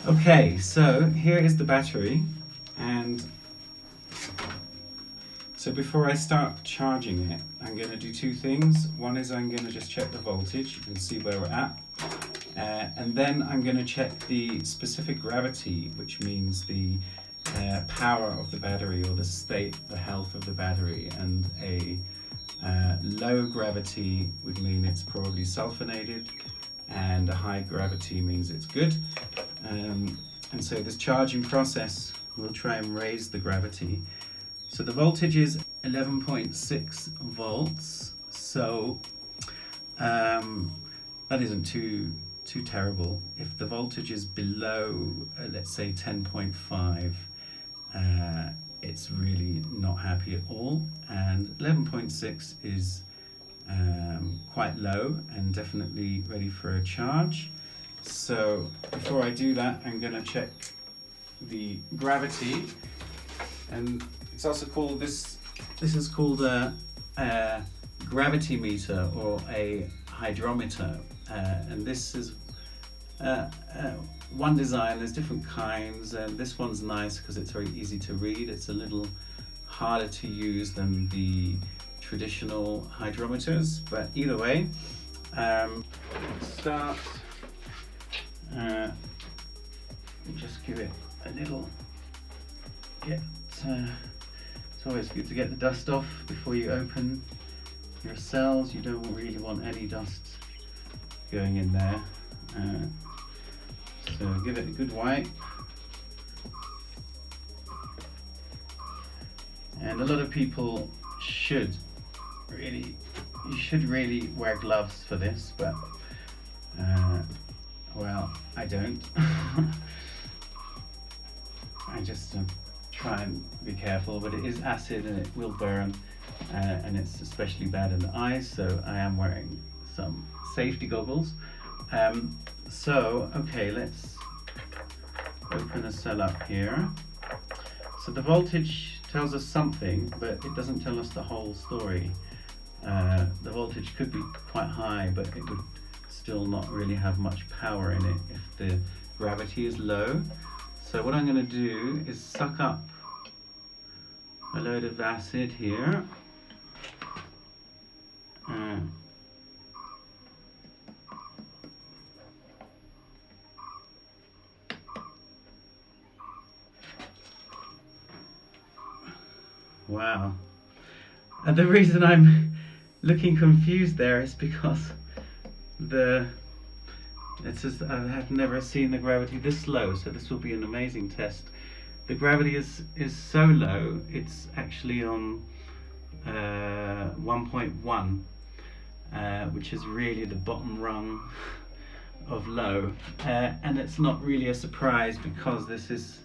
Okay, so here is the battery, and so before I start charging it, I'm going to do two things. One is I'm going to just check the voltage, you can see where we're at, and then I'm going to check the specific gravity, which means the power of the battery, or the state, the health of the battery. And a low gravity would mean it's probably sulfonated, and a high gravity means it's good. And so this charging process will try and raise the gravity. So the voltage is 11.6 volts, so that isn't too terrible. If the voltage is below, let's say 10.5, it's really not happy at all, and 11.6 is quite low and definitely ready for a charge. So before I do that, I'm going to check the gravity, and it's also called this is called a gravity meter or a hydrometer, and this is one design. There's different kinds, and this one's nice because it's very easy to read. It's a little harder to use than the traditional hydrometers, but either way, start. Just give it a little. It's always good to get the dust off before you open your cells. You don't really want any dust going in there. So give it a good wipe. And a lot of people should really wear gloves for this, but well, I don't. I just try and be careful, but it is acid and it will burn, and it's especially bad in the eyes, so I am wearing some safety goggles. So, okay, let's open a cell up here. So the voltage tells us something, but it doesn't tell us the whole story. The voltage could be quite high, but it would still not really have much power in it if the gravity is low. So what I'm going to do is suck up a load of acid here. Wow. And the reason I'm looking confused there is because I have never seen the gravity this low, so this will be an amazing test. The gravity is so low, it's actually on 1.1, which is really the bottom rung of low, and it's not really a surprise because this is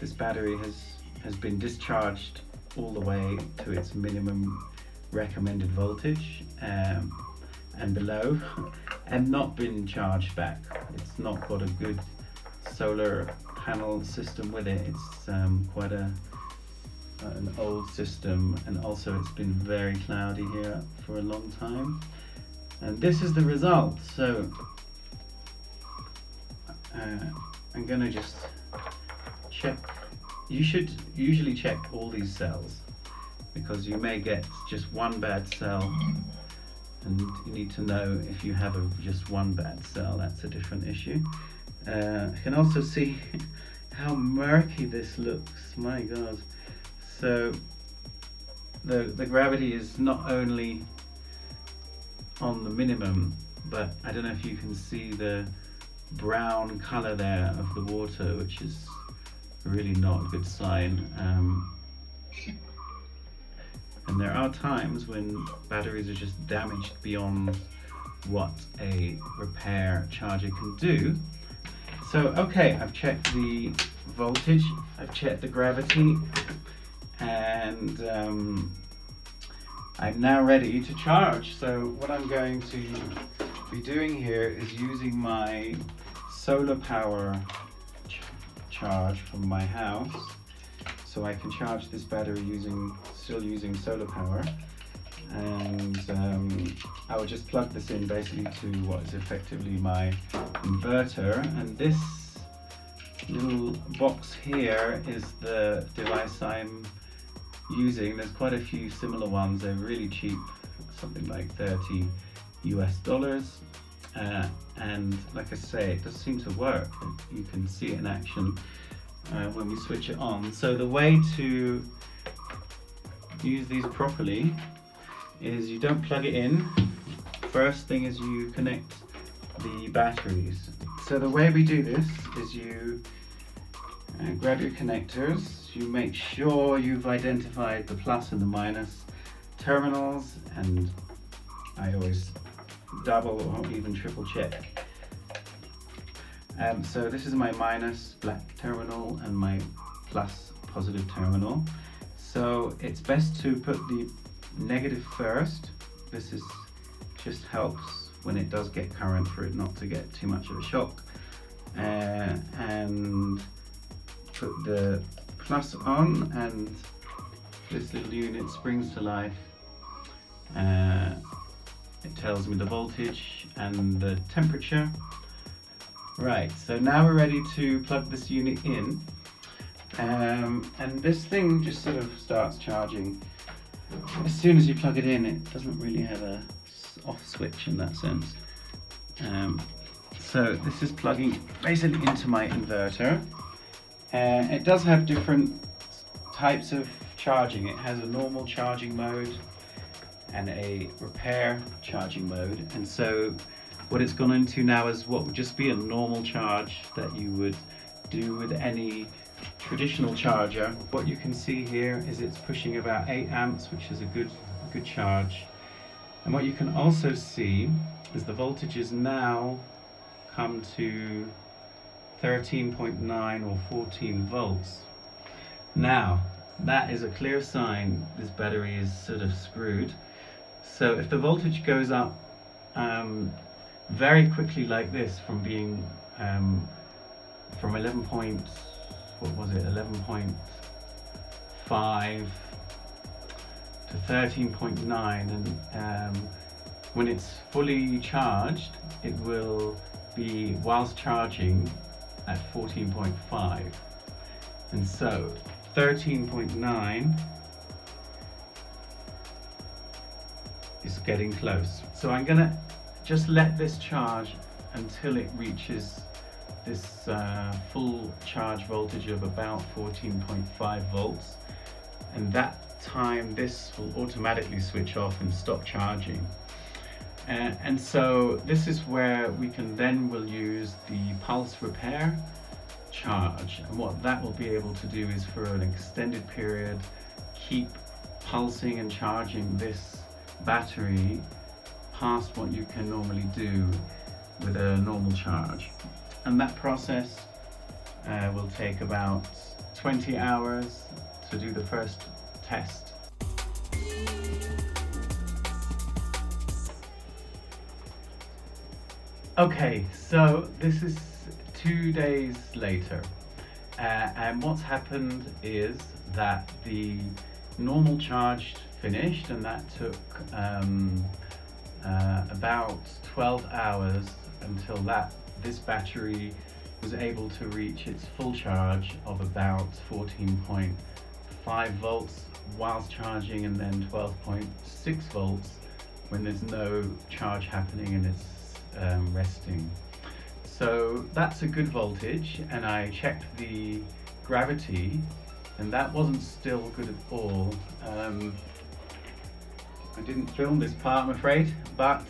this battery has been discharged all the way to its minimum recommended voltage and below, and not been charged back. It's not got a good solar panel system with it. It's quite an old system, and also it's been very cloudy here for a long time, and this is the result. So I'm gonna just check. You should usually check all these cells, because you may get just one bad cell, and you need to know if you have just one bad cell. That's a different issue. You can also see how murky this looks, my god. So the gravity is not only on the minimum, but I don't know if you can see the brown color there of the water, which is really not a good sign. And there are times when batteries are just damaged beyond what a repair charger can do. So, okay, I've checked the voltage, I've checked the gravity, and I'm now ready to charge. So what I'm going to be doing here is using my solar power charge from my house, so I can charge this battery still using solar power. and I will just plug this in basically to what is effectively my inverter, and this little box here is the device I'm using. There's quite a few similar ones. They're really cheap, something like $30 US, and like I say, it does seem to work. You can see it in action when we switch it on. So the way to use these properly is you don't plug it in. First thing is you connect the batteries. So the way we do this is you grab your connectors, you make sure you've identified the plus and the minus terminals, and I always double or even triple check. So this is my minus black terminal and my plus positive terminal. So it's best to put the negative first. This is just helps when it does get current for it not to get too much of a shock. And put the plus on, and this little unit springs to life. It tells me the voltage and the temperature. Right, so now we're ready to plug this unit in. And this thing just sort of starts charging. As soon as you plug it in, it doesn't really have a off switch in that sense. So this is plugging basically into my inverter. It does have different types of charging. It has a normal charging mode and a repair charging mode. And so what it's gone into now is what would just be a normal charge that you would do with any traditional charger. What you can see here is it's pushing about 8 amps, which is a good charge. And what you can also see is the voltage is now come to 13.9 or 14 volts. Now, that is a clear sign this battery is sort of screwed. So if the voltage goes up very quickly like this, from being from 11.5 to 13.9, and when it's fully charged, it will be, whilst charging, at 14.5, and so 13.9 is getting close. So I'm gonna just let this charge until it reaches this full charge voltage of about 14.5 volts, and that time this will automatically switch off and stop charging. And so this is where we will use the pulse repair charge, and what that will be able to do is for an extended period keep pulsing and charging this battery past what you can normally do with a normal charge. And that process will take about 20 hours to do the first test. Okay, so this is 2 days later, and what's happened is that the normal charge finished, and that took about 12 hours until this battery was able to reach its full charge of about 14.5 volts whilst charging, and then 12.6 volts when there's no charge happening and it's resting. So that's a good voltage, and I checked the gravity and that wasn't still good at all. I didn't film this part, I'm afraid, but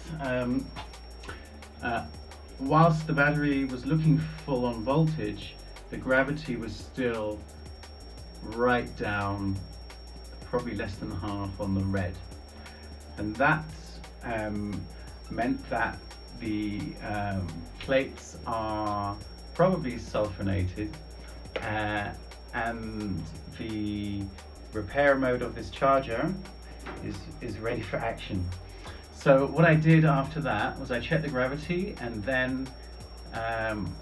whilst the battery was looking full on voltage, the gravity was still right down, probably less than half on the red, and that meant that the plates are probably sulfonated, and the repair mode of this charger is ready for action. So what I did after that was I checked the gravity and then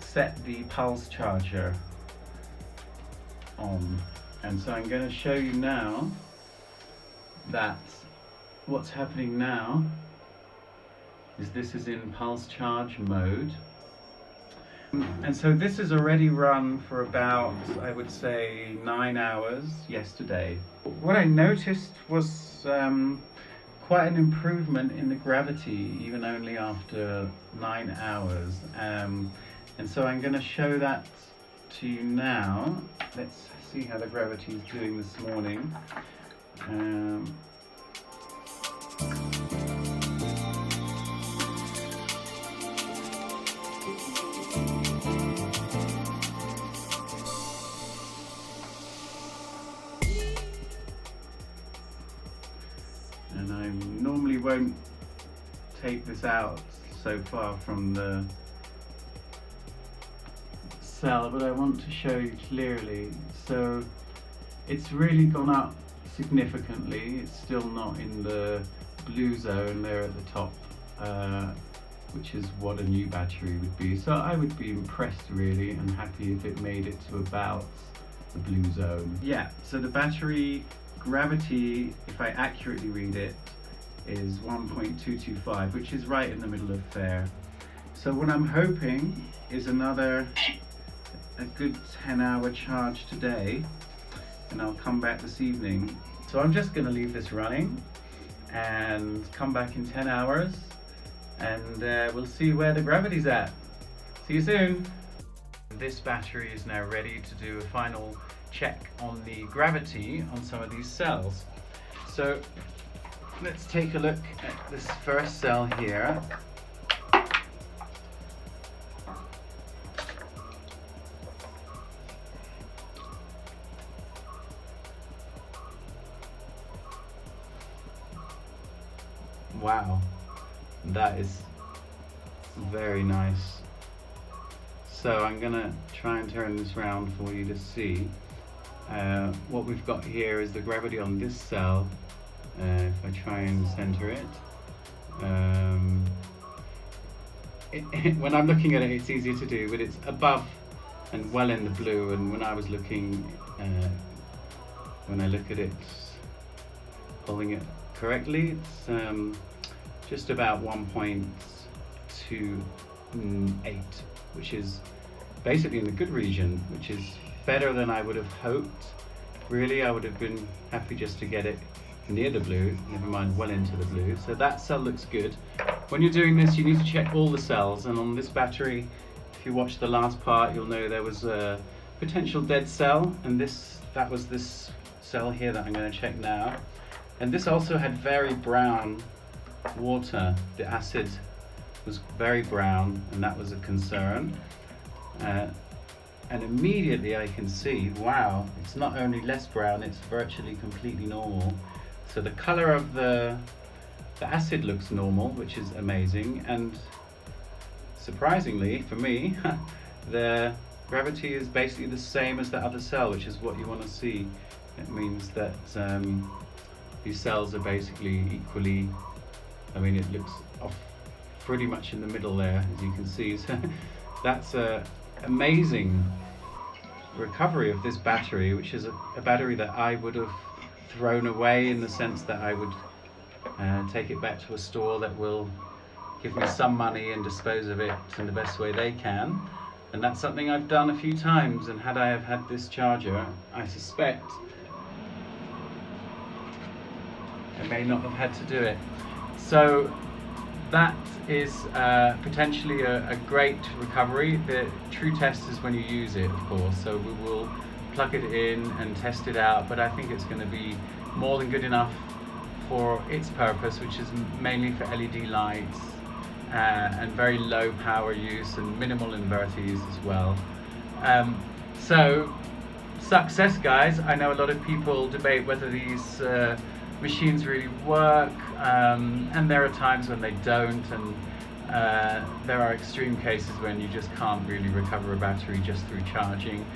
set the pulse charger on. And so I'm going to show you now that what's happening now is this is in pulse charge mode. And so this is already run for about, I would say, 9 hours yesterday. What I noticed was quite an improvement in the gravity, even only after 9 hours. And so I'm going to show that to you now. Let's see how the gravity is doing this morning. And I normally won't take this out so far from the cell, but I want to show you clearly. So it's really gone up significantly. It's still not in the blue zone there at the top, which is what a new battery would be. So I would be impressed really and happy if it made it to about the blue zone. Yeah, so the battery gravity, if I accurately read it, is 1.225, which is right in the middle of fair. So what I'm hoping is a good 10-hour charge today, and I'll come back this evening. So I'm just going to leave this running and come back in 10 hours, and we'll see where the gravity's at. See you soon. This battery is now ready to do a final check on the gravity on some of these cells. So let's take a look at this first cell here. Wow, that is very nice. So I'm gonna try and turn this round for you to see. What we've got here is the gravity on this cell. If I try and center it, when I'm looking at it, it's easier to do, but it's above and well in the blue. And when I was looking, when I look at it, holding it correctly, it's just about 1.28, which is basically in the good region, which is better than I would have hoped. Really, I would have been happy just to get it near the blue, never mind well into the blue. So that cell looks good. When you're doing this, you need to check all the cells, and on this battery, if you watch the last part, you'll know there was a potential dead cell, and that was this cell here that I'm going to check now. And this also had very brown water. The acid was very brown, and that was a concern. And immediately I can see, wow, it's not only less brown, it's virtually completely normal. So the color of the acid looks normal, which is amazing, and surprisingly for me, the gravity is basically the same as the other cell, which is what you want to see. It means that these cells are basically equally, I mean, it looks off pretty much in the middle there, as you can see. So that's a amazing recovery of this battery, which is a battery that I would have thrown away, in the sense that I would take it back to a store that will give me some money and dispose of it in the best way they can. And that's something I've done a few times, and had I have had this charger, I suspect I may not have had to do it. So that is potentially a great recovery. The true test is when you use it, of course, so we will plug it in and test it out, but I think it's going to be more than good enough for its purpose, which is mainly for LED lights and very low power use and minimal inverters as well. So success, guys. I know a lot of people debate whether these machines really work, and there are times when they don't, and there are extreme cases when you just can't really recover a battery just through charging.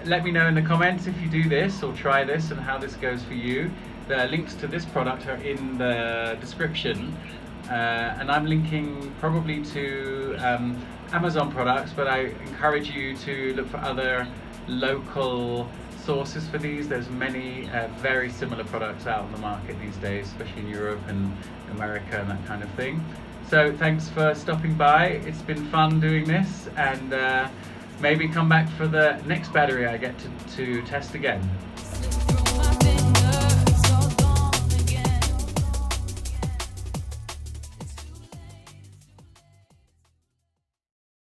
Let me know in the comments if you do this or try this and how this goes for you. The links to this product are in the description, and I'm linking probably to Amazon products, but I encourage you to look for other local sources for these. There's many very similar products out on the market these days, especially in Europe and America and that kind of thing. So thanks for stopping by. It's been fun doing this, and maybe come back for the next battery I get to test again.